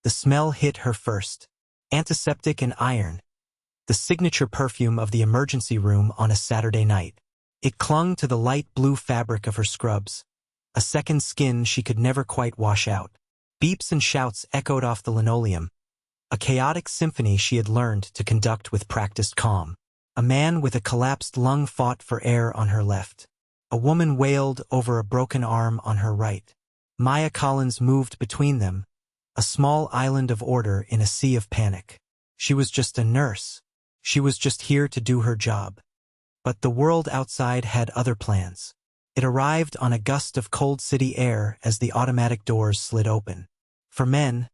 The smell hit her first. Antiseptic and iron. The signature perfume of the emergency room on a Saturday night. It clung to the light blue fabric of her scrubs, a second skin she could never quite wash out. Beeps and shouts echoed off the linoleum, a chaotic symphony she had learned to conduct with practiced calm. A man with a collapsed lung fought for air on her left. A woman wailed over a broken arm on her right. Maya Collins moved between them, a small island of order in a sea of panic. She was just a nurse. She was just here to do her job. But the world outside had other plans. It arrived on a gust of cold city air as the automatic doors slid open. For men,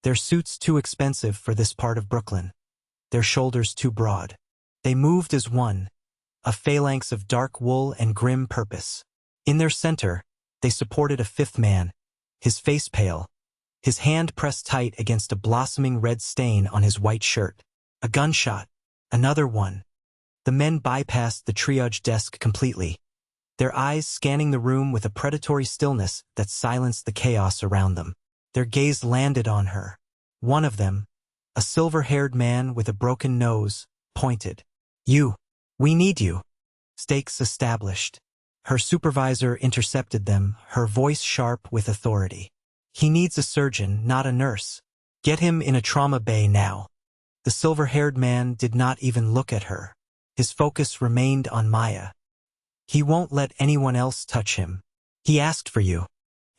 their suits too expensive for this part of Brooklyn. Their shoulders too broad. They moved as one, a phalanx of dark wool and grim purpose. In their center, they supported a fifth man, his face pale, his hand pressed tight against a blossoming red stain on his white shirt. A gunshot. Another one. The men bypassed the triage desk completely, their eyes scanning the room with a predatory stillness that silenced the chaos around them. Their gaze landed on her. One of them, a silver-haired man with a broken nose, pointed. "You. We need you." Stakes established. Her supervisor intercepted them, her voice sharp with authority. "He needs a surgeon, not a nurse. Get him in a trauma bay now." The silver-haired man did not even look at her. His focus remained on Maya. "He won't let anyone else touch him. He asked for you."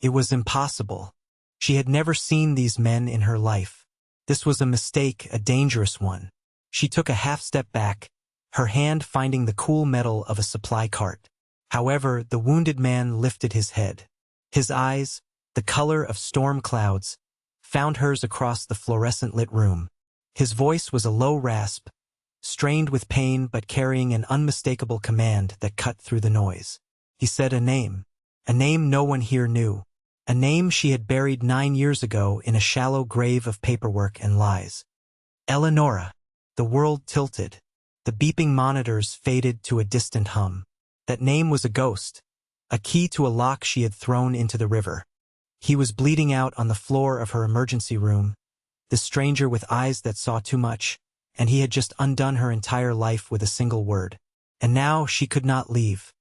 It was impossible. She had never seen these men in her life. This was a mistake, a dangerous one. She took a half-step back, her hand finding the cool metal of a supply cart. However, the wounded man lifted his head. His eyes, the color of storm clouds, found hers across the fluorescent-lit room. His voice was a low rasp, strained with pain but carrying an unmistakable command that cut through the noise. He said a name no one here knew, a name she had buried 9 years ago in a shallow grave of paperwork and lies. Eleonora. The world tilted. The beeping monitors faded to a distant hum. That name was a ghost, a key to a lock she had thrown into the river. He was bleeding out on the floor of her emergency room, this stranger with eyes that saw too much, and he had just undone her entire life with a single word. And now she could not leave.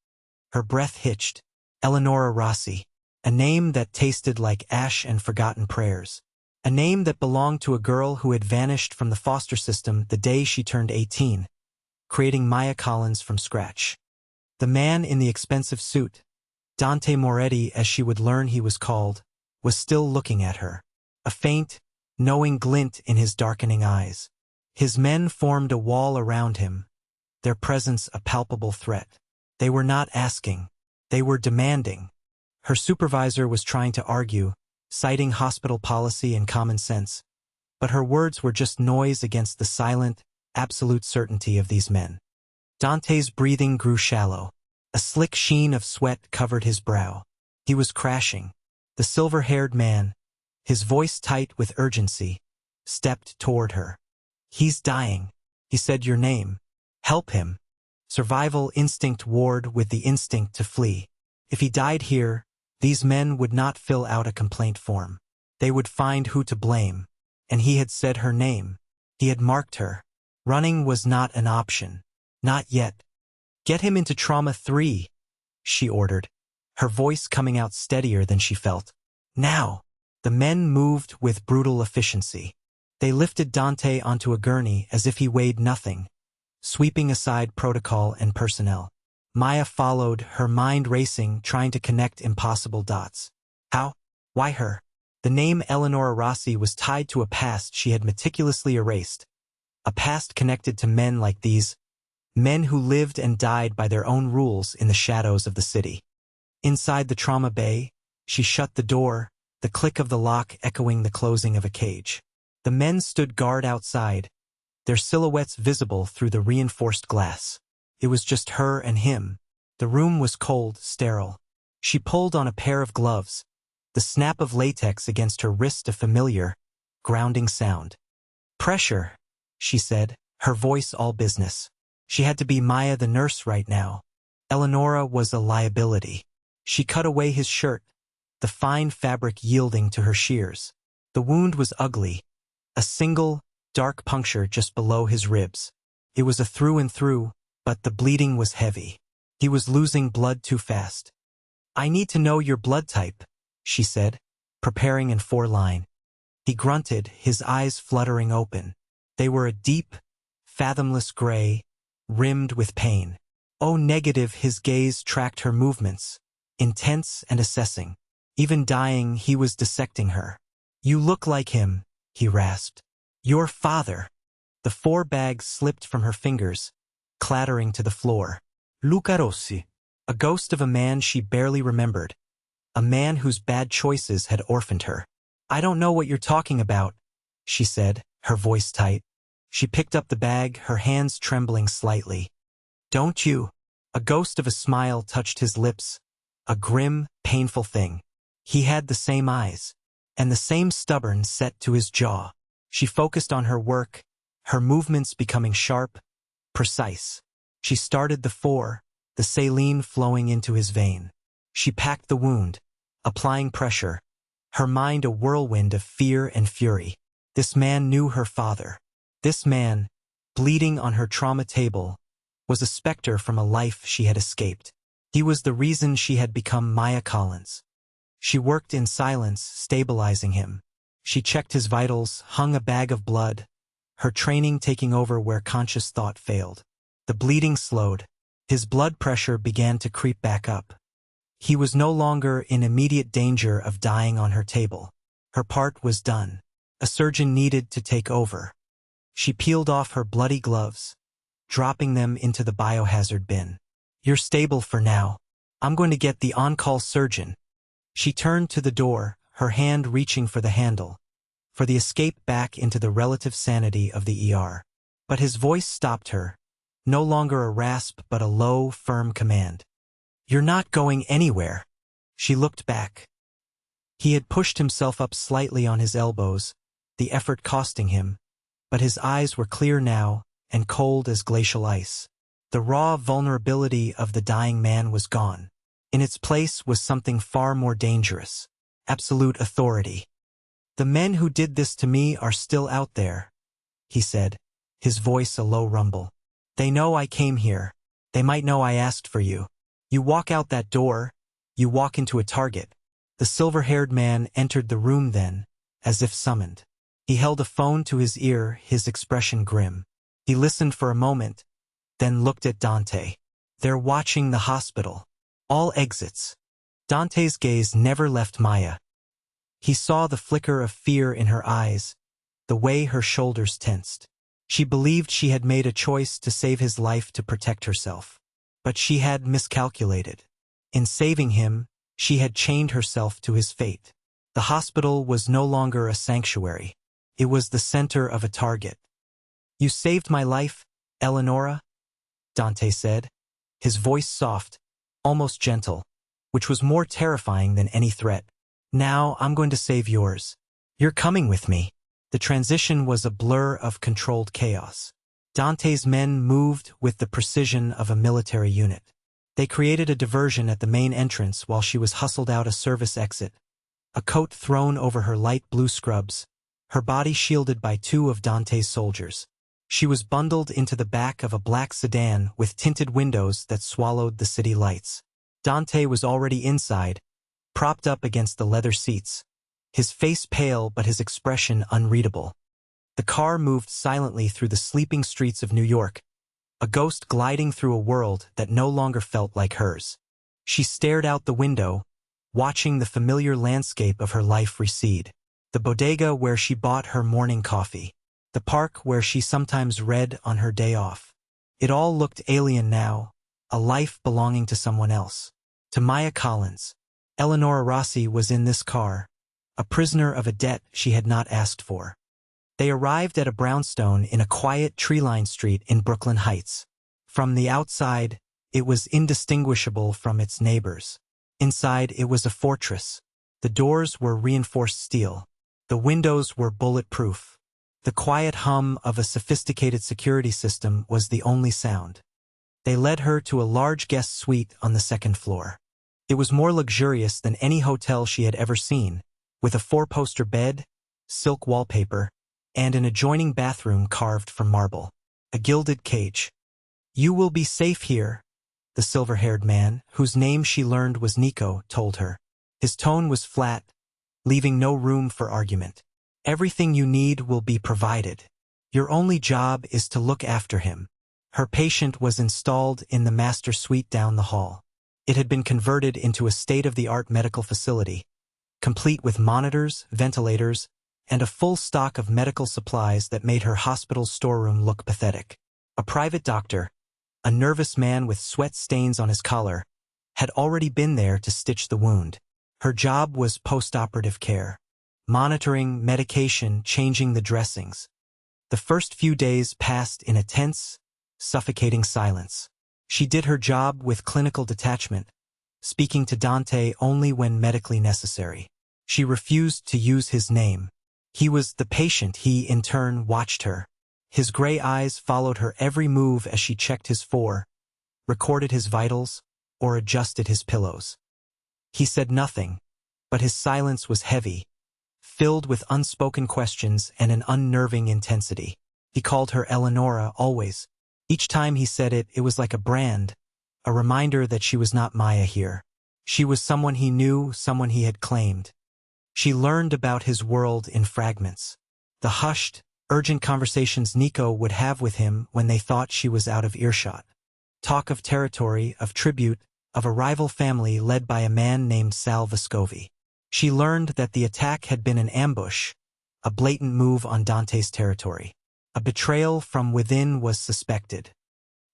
Her breath hitched. Eleonora Rossi. A name that tasted like ash and forgotten prayers. A name that belonged to a girl who had vanished from the foster system the day she turned 18, creating Maya Collins from scratch. The man in the expensive suit, Dante Moretti as she would learn he was called, was still looking at her. A faint, knowing glint in his darkening eyes. His men formed a wall around him, their presence a palpable threat. They were not asking. They were demanding. Her supervisor was trying to argue, citing hospital policy and common sense, but her words were just noise against the silent, absolute certainty of these men. Dante's breathing grew shallow. A slick sheen of sweat covered his brow. He was crashing. The silver-haired man, his voice tight with urgency, stepped toward her. "He's dying." He said your name. "Help him." Survival instinct warred with the instinct to flee. If he died here, these men would not fill out a complaint form. They would find who to blame. And he had said her name. He had marked her. Running was not an option. Not yet. "Get him into trauma 3, she ordered, her voice coming out steadier than she felt. Now. The men moved with brutal efficiency. They lifted Dante onto a gurney as if he weighed nothing, sweeping aside protocol and personnel. Maya followed, her mind racing, trying to connect impossible dots. How? Why her? The name Eleonora Rossi was tied to a past she had meticulously erased. A past connected to men like these, men who lived and died by their own rules in the shadows of the city. Inside the trauma bay, she shut the door, the click of the lock echoing the closing of a cage. The men stood guard outside, their silhouettes visible through the reinforced glass. It was just her and him. The room was cold, sterile. She pulled on a pair of gloves, the snap of latex against her wrist a familiar, grounding sound. "Pressure," she said, her voice all business. She had to be Maya the nurse right now. Eleonora was a liability. She cut away his shirt, the fine fabric yielding to her shears. The wound was ugly, a single, dark puncture just below his ribs. It was a through and through, but the bleeding was heavy. He was losing blood too fast. "I need to know your blood type," she said, preparing in 4-line. He grunted, his eyes fluttering open. They were a deep, fathomless gray, rimmed with pain. "Oh, negative." His gaze tracked her movements, intense and assessing. Even dying, he was dissecting her. "You look like him," he rasped. "Your father." The 4 bags slipped from her fingers, clattering to the floor. Luca Rossi. A ghost of a man she barely remembered. A man whose bad choices had orphaned her. "I don't know what you're talking about," she said, her voice tight. She picked up the bag, her hands trembling slightly. "Don't you?" A ghost of a smile touched his lips. A grim, painful thing. He had the same eyes, and the same stubborn set to his jaw. She focused on her work, her movements becoming sharp, precise. She started the 4, the saline flowing into his vein. She packed the wound, applying pressure, her mind a whirlwind of fear and fury. This man knew her father. This man, bleeding on her trauma table, was a specter from a life she had escaped. He was the reason she had become Maya Collins. She worked in silence, stabilizing him. She checked his vitals, hung a bag of blood, her training taking over where conscious thought failed. The bleeding slowed. His blood pressure began to creep back up. He was no longer in immediate danger of dying on her table. Her part was done. A surgeon needed to take over. She peeled off her bloody gloves, dropping them into the biohazard bin. "You're stable for now. I'm going to get the on-call surgeon." She turned to the door, her hand reaching for the handle, for the escape back into the relative sanity of the ER. But his voice stopped her, no longer a rasp but a low, firm command. "You're not going anywhere." She looked back. He had pushed himself up slightly on his elbows, the effort costing him, but his eyes were clear now and cold as glacial ice. The raw vulnerability of the dying man was gone. In its place was something far more dangerous: absolute authority. "The men who did this to me are still out there," he said, his voice a low rumble. "They know I came here. They might know I asked for you. You walk out that door, you walk into a target." The silver-haired man entered the room then, as if summoned. He held a phone to his ear, his expression grim. He listened for a moment, then looked at Dante. "They're watching the hospital. All exits." Dante's gaze never left Maya. He saw the flicker of fear in her eyes, the way her shoulders tensed. She believed she had made a choice to save his life to protect herself. But she had miscalculated. In saving him, she had chained herself to his fate. The hospital was no longer a sanctuary. It was the center of a target. "You saved my life, Eleonora," Dante said, his voice soft, almost gentle, which was more terrifying than any threat. "Now I'm going to save yours. You're coming with me." The transition was a blur of controlled chaos. Dante's men moved with the precision of a military unit. They created a diversion at the main entrance while she was hustled out a service exit, a coat thrown over her light blue scrubs, her body shielded by 2 of Dante's soldiers. She was bundled into the back of a black sedan with tinted windows that swallowed the city lights. Dante was already inside, propped up against the leather seats, his face pale but his expression unreadable. The car moved silently through the sleeping streets of New York, a ghost gliding through a world that no longer felt like hers. She stared out the window, watching the familiar landscape of her life recede. The bodega where she bought her morning coffee. The park where she sometimes read on her day off. It all looked alien now, a life belonging to someone else. To Maya Collins. Eleonora Rossi was in this car, a prisoner of a debt she had not asked for. They arrived at a brownstone in a quiet tree-lined street in Brooklyn Heights. From the outside, it was indistinguishable from its neighbors. Inside, it was a fortress. The doors were reinforced steel. The windows were bulletproof. The quiet hum of a sophisticated security system was the only sound. They led her to a large guest suite on the 2nd floor. It was more luxurious than any hotel she had ever seen, with a 4-poster bed, silk wallpaper, and an adjoining bathroom carved from marble. A gilded cage. "You will be safe here," the silver-haired man, whose name she learned was Nico, told her. His tone was flat, leaving no room for argument. "Everything you need will be provided. Your only job is to look after him." Her patient was installed in the master suite down the hall. It had been converted into a state-of-the-art medical facility, complete with monitors, ventilators, and a full stock of medical supplies that made her hospital's storeroom look pathetic. A private doctor, a nervous man with sweat stains on his collar, had already been there to stitch the wound. Her job was post-operative care, monitoring, medication, changing the dressings. The first few days passed in a tense, suffocating silence. She did her job with clinical detachment, speaking to Dante only when medically necessary. She refused to use his name. He was the patient. He, in turn, watched her. His gray eyes followed her every move as she checked his recorded his vitals, or adjusted his pillows. He said nothing, but his silence was heavy, filled with unspoken questions and an unnerving intensity. He called her Eleonora always. Each time he said it, it was like a brand, a reminder that she was not Maya here. She was someone he knew, someone he had claimed. She learned about his world in fragments. The hushed, urgent conversations Nico would have with him when they thought she was out of earshot. Talk of territory, of tribute, of a rival family led by a man named Sal Vescovi. She learned that the attack had been an ambush, a blatant move on Dante's territory. A betrayal from within was suspected.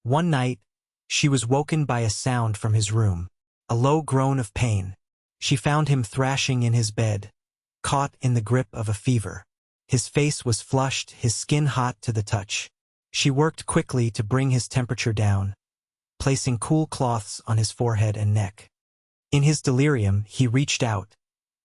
One night, she was woken by a sound from his room, a low groan of pain. She found him thrashing in his bed, caught in the grip of a fever. His face was flushed, his skin hot to the touch. She worked quickly to bring his temperature down, placing cool cloths on his forehead and neck. In his delirium, he reached out,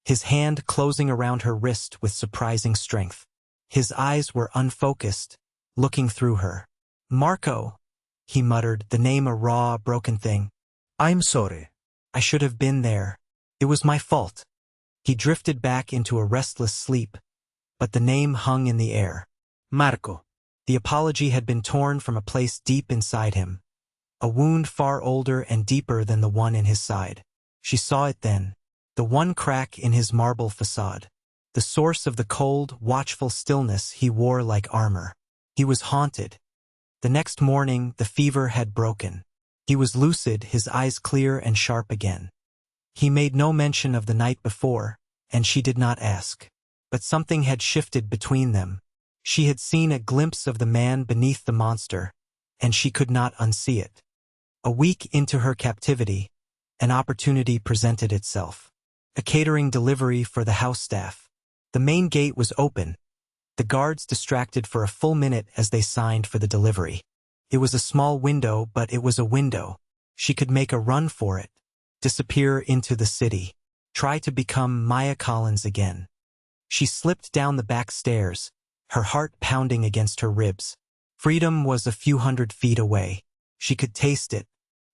his hand closing around her wrist with surprising strength. His eyes were unfocused, looking through her. "Marco," he muttered, the name a raw, broken thing. "I'm sorry. "I should have been there. It was my fault." He drifted back into a restless sleep, but the name hung in the air. Marco." The apology had been torn from a place deep inside him, a wound far older and deeper than the one in his side. She saw it then, the one crack in his marble facade. The source of the cold, watchful stillness he wore like armor. He was haunted. The next morning, the fever had broken. He was lucid, his eyes clear and sharp again. He made no mention of the night before, and she did not ask. But something had shifted between them. She had seen a glimpse of the man beneath the monster, and she could not unsee it. A week into her captivity, an opportunity presented itself. A catering delivery for the house staff. The main gate was open, the guards distracted for a full minute as they signed for the delivery. It was a small window, but it was a window. She could make a run for it, disappear into the city, try to become Maya Collins again. She slipped down the back stairs, her heart pounding against her ribs. Freedom was a few hundred feet away. She could taste it.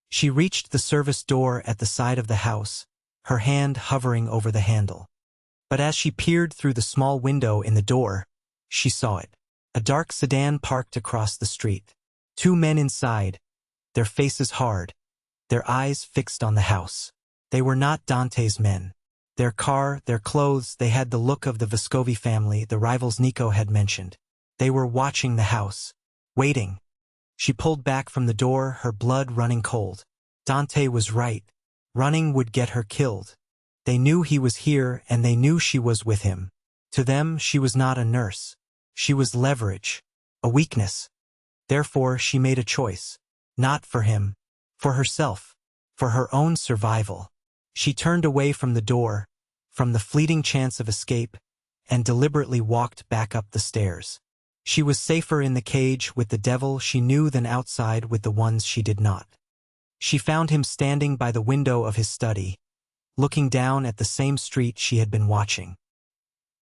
She reached the service door at the side of the house, her hand hovering over the handle. But as she peered through the small window in the door, she saw it. A dark sedan parked across the street. Two men inside, their faces hard, their eyes fixed on the house. They were not Dante's men. Their car, their clothes, they had the look of the Vescovi family, the rivals Nico had mentioned. They were watching the house, waiting. She pulled back from the door, her blood running cold. Dante was right. Running would get her killed. They knew he was here, and they knew she was with him. To them, she was not a nurse. She was leverage, a weakness. Therefore, she made a choice. Not for him, for herself, for her own survival. She turned away from the door, from the fleeting chance of escape, and deliberately walked back up the stairs. She was safer in the cage with the devil she knew than outside with the ones she did not. She found him standing by the window of his study, looking down at the same street she had been watching.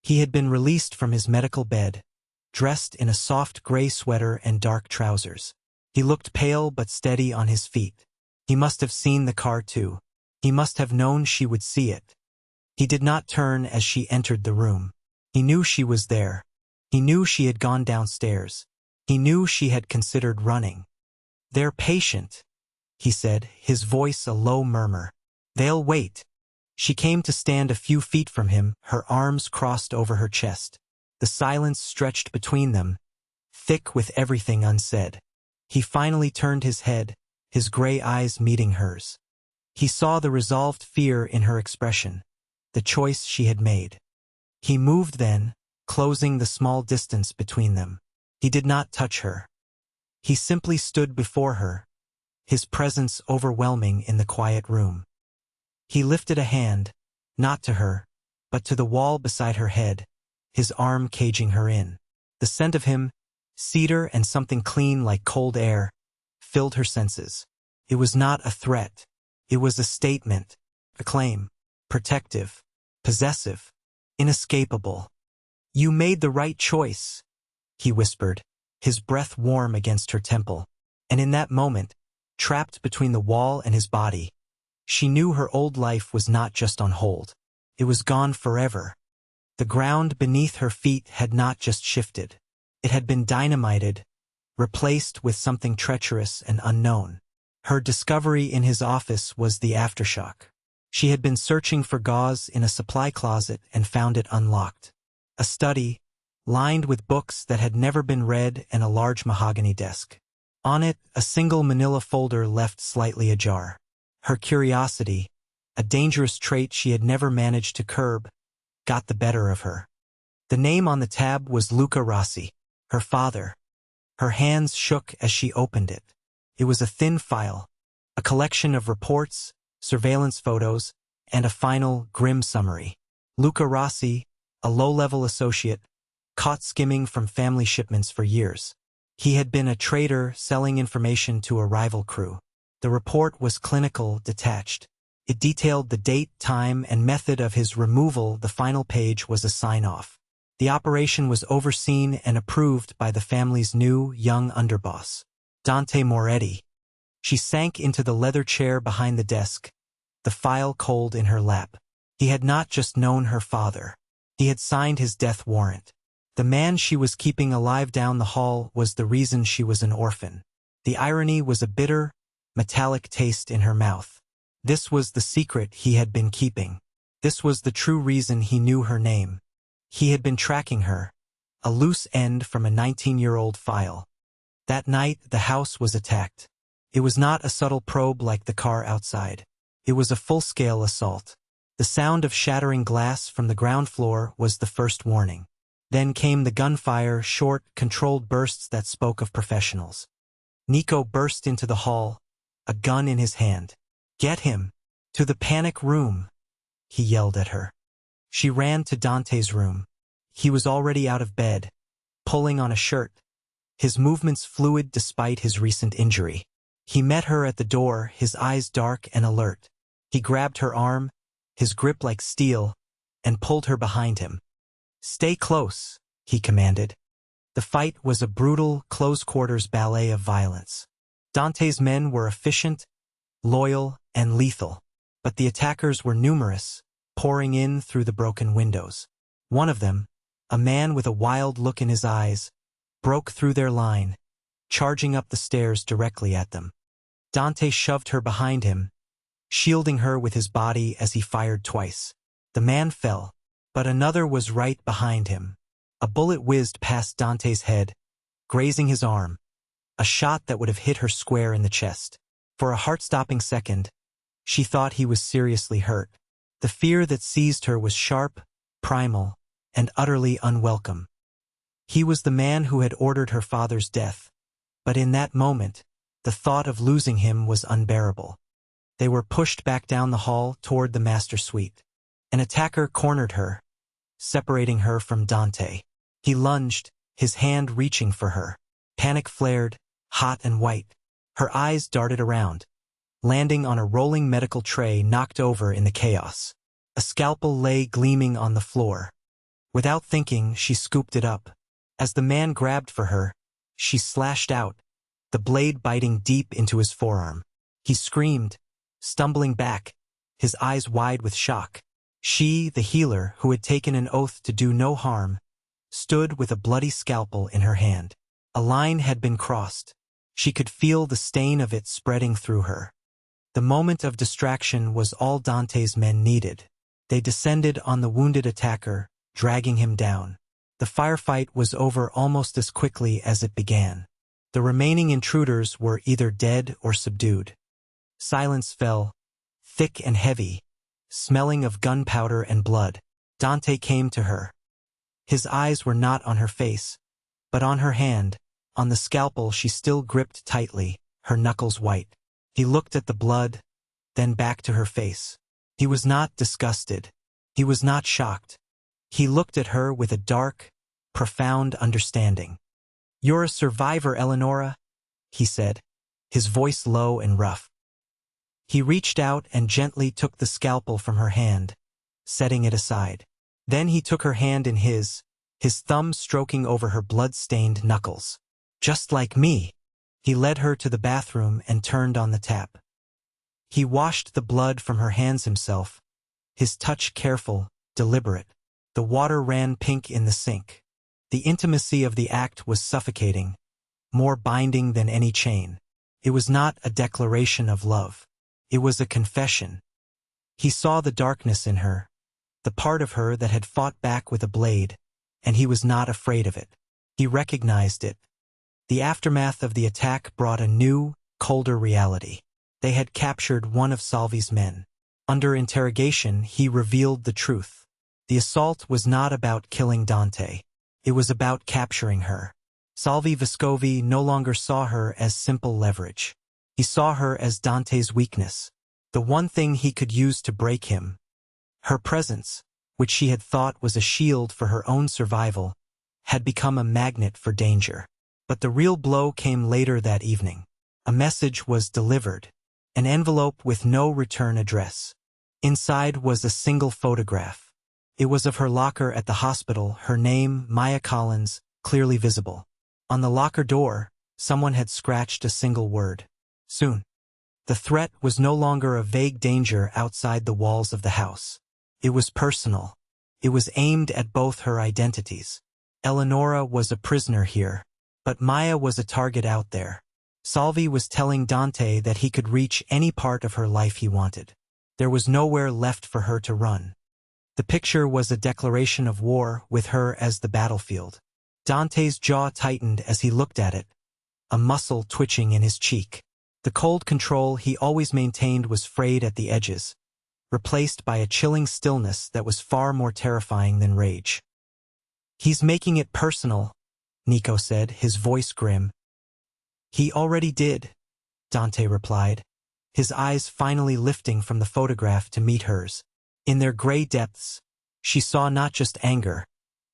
He had been released from his medical bed, dressed in a soft gray sweater and dark trousers. He looked pale but steady on his feet. He must have seen the car too. He must have known she would see it. He did not turn as she entered the room. He knew she was there. He knew she had gone downstairs. He knew she had considered running. "They're patient," he said, his voice a low murmur. "They'll wait." She came to stand a few feet from him, her arms crossed over her chest. The silence stretched between them, thick with everything unsaid. He finally turned his head, his gray eyes meeting hers. He saw the resolved fear in her expression, the choice she had made. He moved then, closing the small distance between them. He did not touch her. He simply stood before her, his presence overwhelming in the quiet room. He lifted a hand, not to her, but to the wall beside her head, his arm caging her in. The scent of him, cedar and something clean like cold air, filled her senses. It was not a threat. It was a statement, a claim, protective, possessive, inescapable. "You made the right choice," he whispered, his breath warm against her temple. And in that moment, trapped between the wall and his body, she knew her old life was not just on hold. It was gone forever. The ground beneath her feet had not just shifted. It had been dynamited, replaced with something treacherous and unknown. Her discovery in his office was the aftershock. She had been searching for gauze in a supply closet and found it unlocked. A study, lined with books that had never been read and a large mahogany desk. On it, a single manila folder left slightly ajar. Her curiosity, a dangerous trait she had never managed to curb, got the better of her. The name on the tab was Luca Rossi, her father. Her hands shook as she opened it. It was a thin file, a collection of reports, surveillance photos, and a final, grim summary. Luca Rossi, a low-level associate, caught skimming from family shipments for years. He had been a trader selling information to a rival crew. The report was clinical, detached. It detailed the date, time, and method of his removal. The final page was a sign-off. The operation was overseen and approved by the family's new, young underboss, Dante Moretti. She sank into the leather chair behind the desk, the file cold in her lap. He had not just known her father. He had signed his death warrant. The man she was keeping alive down the hall was the reason she was an orphan. The irony was a bitter, metallic taste in her mouth. This was the secret he had been keeping. This was the true reason he knew her name. He had been tracking her, a loose end from a 19-year-old file. That night, the house was attacked. It was not a subtle probe like the car outside. It was a full-scale assault. The sound of shattering glass from the ground floor was the first warning. Then came the gunfire, short, controlled bursts that spoke of professionals. Nico burst into the hall, a gun in his hand. "Get him! To the panic room!" he yelled at her. She ran to Dante's room. He was already out of bed, pulling on a shirt, his movements fluid despite his recent injury. He met her at the door, his eyes dark and alert. He grabbed her arm, his grip like steel, and pulled her behind him. "Stay close," he commanded. The fight was a brutal, close-quarters ballet of violence. Dante's men were efficient, loyal, and lethal, but the attackers were numerous, pouring in through the broken windows. One of them, a man with a wild look in his eyes, broke through their line, charging up the stairs directly at them. Dante shoved her behind him, shielding her with his body as he fired twice. The man fell, but another was right behind him. A bullet whizzed past Dante's head, grazing his arm, a shot that would have hit her square in the chest. For a heart-stopping second, she thought he was seriously hurt. The fear that seized her was sharp, primal, and utterly unwelcome. He was the man who had ordered her father's death, but in that moment, the thought of losing him was unbearable. They were pushed back down the hall toward the master suite. An attacker cornered her, separating her from Dante. He lunged, his hand reaching for her. Panic flared, hot and white. Her eyes darted around, landing on a rolling medical tray knocked over in the chaos. A scalpel lay gleaming on the floor. Without thinking, she scooped it up. As the man grabbed for her, she slashed out, the blade biting deep into his forearm. He screamed, stumbling back, his eyes wide with shock. She, the healer, who had taken an oath to do no harm, stood with a bloody scalpel in her hand. A line had been crossed. She could feel the stain of it spreading through her. The moment of distraction was all Dante's men needed. They descended on the wounded attacker, dragging him down. The firefight was over almost as quickly as it began. The remaining intruders were either dead or subdued. Silence fell, thick and heavy, smelling of gunpowder and blood. Dante came to her. His eyes were not on her face, but on her hand, on the scalpel she still gripped tightly, her knuckles white. He looked at the blood, then back to her face. He was not disgusted. He was not shocked. He looked at her with a dark, profound understanding. "You're a survivor, Eleonora," he said, his voice low and rough. He reached out and gently took the scalpel from her hand, setting it aside. Then he took her hand in his thumb stroking over her blood-stained knuckles. "Just like me." He led her to the bathroom and turned on the tap. He washed the blood from her hands himself, his touch careful, deliberate. The water ran pink in the sink. The intimacy of the act was suffocating, more binding than any chain. It was not a declaration of love. It was a confession. He saw the darkness in her, the part of her that had fought back with a blade, and he was not afraid of it. He recognized it. The aftermath of the attack brought a new, colder reality. They had captured one of Salvi's men. Under interrogation, he revealed the truth. The assault was not about killing Dante. It was about capturing her. Salvi Vescovi no longer saw her as simple leverage. He saw her as Dante's weakness, the one thing he could use to break him. Her presence, which she had thought was a shield for her own survival, had become a magnet for danger. But the real blow came later that evening. A message was delivered, an envelope with no return address. Inside was a single photograph. It was of her locker at the hospital, her name, Maya Collins, clearly visible. On the locker door, someone had scratched a single word: soon. The threat was no longer a vague danger outside the walls of the house. It was personal. It was aimed at both her identities. Eleonora was a prisoner here, but Maya was a target out there. Salvi was telling Dante that he could reach any part of her life he wanted. There was nowhere left for her to run. The picture was a declaration of war, with her as the battlefield. Dante's jaw tightened as he looked at it, a muscle twitching in his cheek. The cold control he always maintained was frayed at the edges, replaced by a chilling stillness that was far more terrifying than rage. "He's making it personal," Nico said, his voice grim. "He already did," Dante replied, his eyes finally lifting from the photograph to meet hers. In their gray depths, she saw not just anger,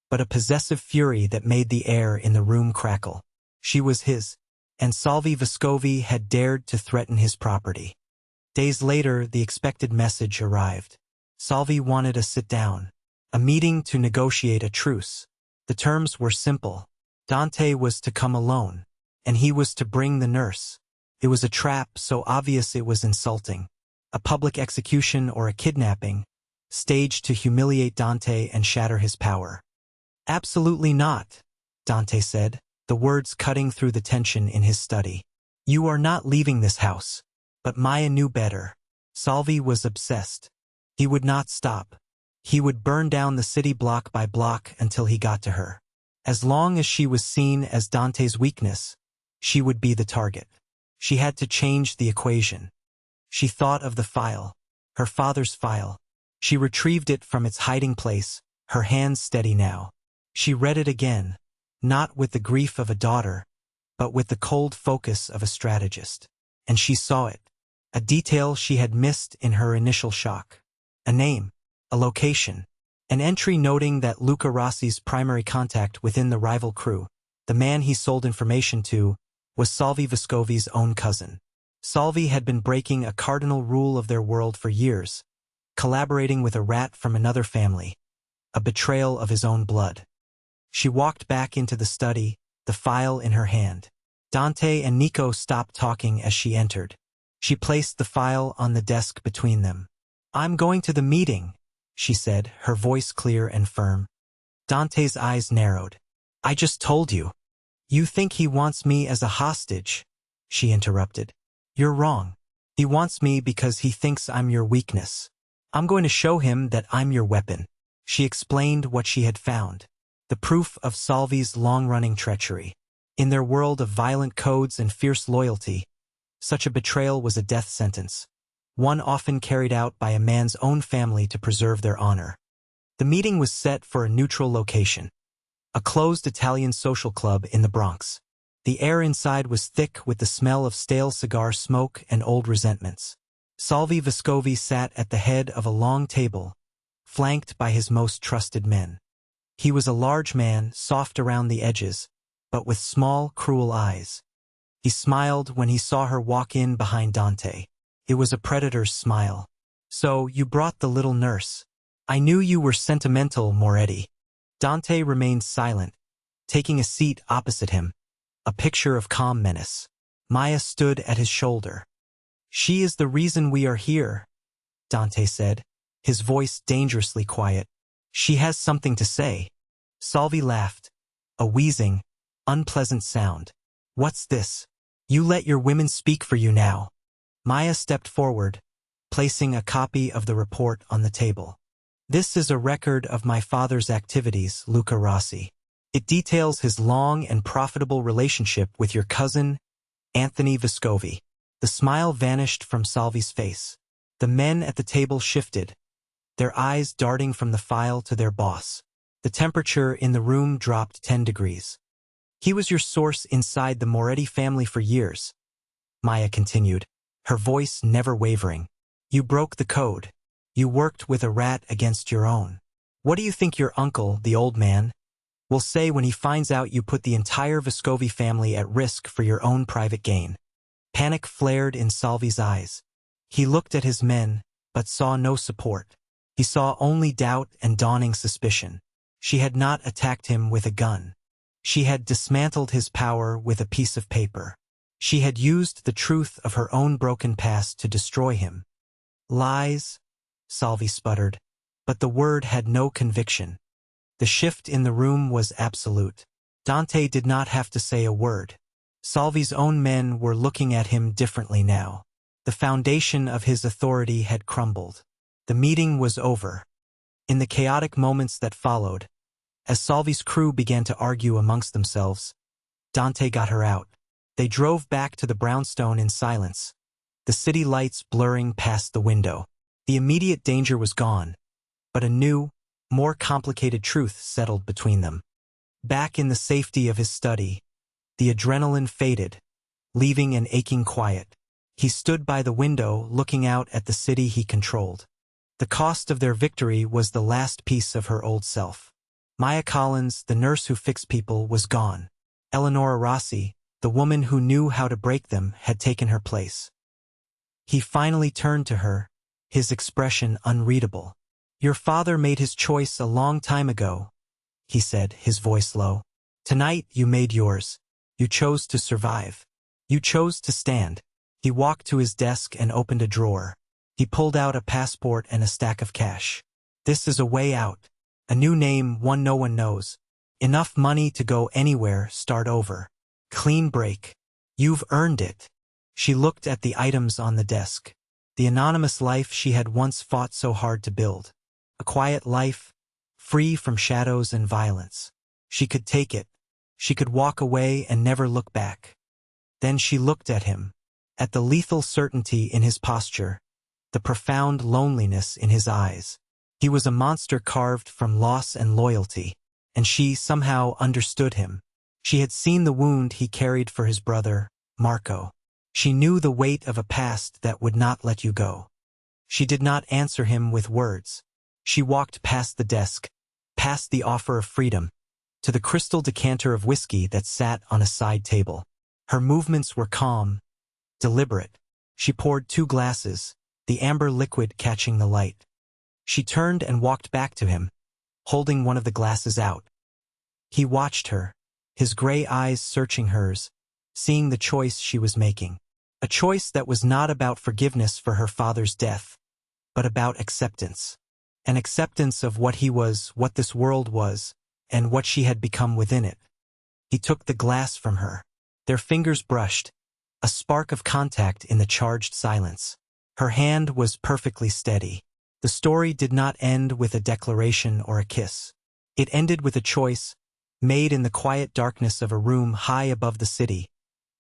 but a possessive fury that made the air in the room crackle. She was his, and Salvi Vescovi had dared to threaten his property. Days later, the expected message arrived. Salvi wanted a sit-down, a meeting to negotiate a truce. The terms were simple. Dante was to come alone, and he was to bring the nurse. It was a trap so obvious it was insulting. A public execution or a kidnapping, staged to humiliate Dante and shatter his power. "Absolutely not," Dante said, the words cutting through the tension in his study. "You are not leaving this house." But Maya knew better. Salvi was obsessed. He would not stop. He would burn down the city block by block until he got to her. As long as she was seen as Dante's weakness, she would be the target. She had to change the equation. She thought of the file, her father's file. She retrieved it from its hiding place, her hands steady now. She read it again, not with the grief of a daughter, but with the cold focus of a strategist. And she saw it, a detail she had missed in her initial shock. A name, a location, an entry noting that Luca Rossi's primary contact within the rival crew, the man he sold information to, was Salvi Vescovi's own cousin. Salvi had been breaking a cardinal rule of their world for years, collaborating with a rat from another family, a betrayal of his own blood. She walked back into the study, the file in her hand. Dante and Nico stopped talking as she entered. She placed the file on the desk between them. "I'm going to the meeting," she said, her voice clear and firm. Dante's eyes narrowed. I just told you. You think he wants me as a hostage, she interrupted. You're wrong. He wants me because he thinks I'm your weakness. I'm going to show him that I'm your weapon. She explained what she had found. The proof of Salvi's long-running treachery. In their world of violent codes and fierce loyalty, such a betrayal was a death sentence, one often carried out by a man's own family to preserve their honor. The meeting was set for a neutral location, a closed Italian social club in the Bronx. The air inside was thick with the smell of stale cigar smoke and old resentments. Salvi Vescovi sat at the head of a long table, flanked by his most trusted men. He was a large man, soft around the edges, but with small, cruel eyes. He smiled when he saw her walk in behind Dante. It was a predator's smile. So, you brought the little nurse. I knew you were sentimental, Moretti. Dante remained silent, taking a seat opposite him, a picture of calm menace. Maya stood at his shoulder. She is the reason we are here, Dante said, his voice dangerously quiet. She has something to say. Salvi laughed, a wheezing, unpleasant sound. What's this? You let your women speak for you now. Maya stepped forward, placing a copy of the report on the table. This is a record of my father's activities, Luca Rossi. It details his long and profitable relationship with your cousin, Anthony Vescovi. The smile vanished from Salvi's face. The men at the table shifted, their eyes darting from the file to their boss. The temperature in the room dropped 10 degrees. He was your source inside the Moretti family for years, Maya continued, her voice never wavering. You broke the code. You worked with a rat against your own. What do you think your uncle, the old man, will say when he finds out you put the entire Vescovi family at risk for your own private gain? Panic flared in Salvi's eyes. He looked at his men, but saw no support. He saw only doubt and dawning suspicion. She had not attacked him with a gun. She had dismantled his power with a piece of paper. She had used the truth of her own broken past to destroy him. Lies, Salvi sputtered, but the word had no conviction. The shift in the room was absolute. Dante did not have to say a word. Salvi's own men were looking at him differently now. The foundation of his authority had crumbled. The meeting was over. In the chaotic moments that followed, as Salvi's crew began to argue amongst themselves, Dante got her out. They drove back to the brownstone in silence, the city lights blurring past the window. The immediate danger was gone, but a new, more complicated truth settled between them. Back in the safety of his study, the adrenaline faded, leaving an aching quiet. He stood by the window looking out at the city he controlled. The cost of their victory was the last piece of her old self. Maya Collins, the nurse who fixed people, was gone. Eleonora Rossi, the woman who knew how to break them, had taken her place. He finally turned to her, his expression unreadable. Your father made his choice a long time ago, he said, his voice low. Tonight you made yours. You chose to survive. You chose to stand. He walked to his desk and opened a drawer. He pulled out a passport and a stack of cash. This is a way out. A new name, one no one knows. Enough money to go anywhere, start over. Clean break. You've earned it. She looked at the items on the desk. The anonymous life she had once fought so hard to build. A quiet life, free from shadows and violence. She could take it. She could walk away and never look back. Then she looked at him, at the lethal certainty in his posture, the profound loneliness in his eyes. He was a monster carved from loss and loyalty, and she somehow understood him. She had seen the wound he carried for his brother, Marco. She knew the weight of a past that would not let you go. She did not answer him with words. She walked past the desk, past the offer of freedom, to the crystal decanter of whiskey that sat on a side table. Her movements were calm, deliberate. She poured 2 glasses, the amber liquid catching the light. She turned and walked back to him, holding one of the glasses out. He watched her, his gray eyes searching hers, seeing the choice she was making. A choice that was not about forgiveness for her father's death, but about acceptance. an acceptance of what he was, what this world was, and what she had become within it. He took the glass from her. Their fingers brushed, a spark of contact in the charged silence. Her hand was perfectly steady. The story did not end with a declaration or a kiss. It ended with a choice, made in the quiet darkness of a room high above the city,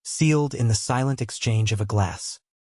sealed in the silent exchange of a glass.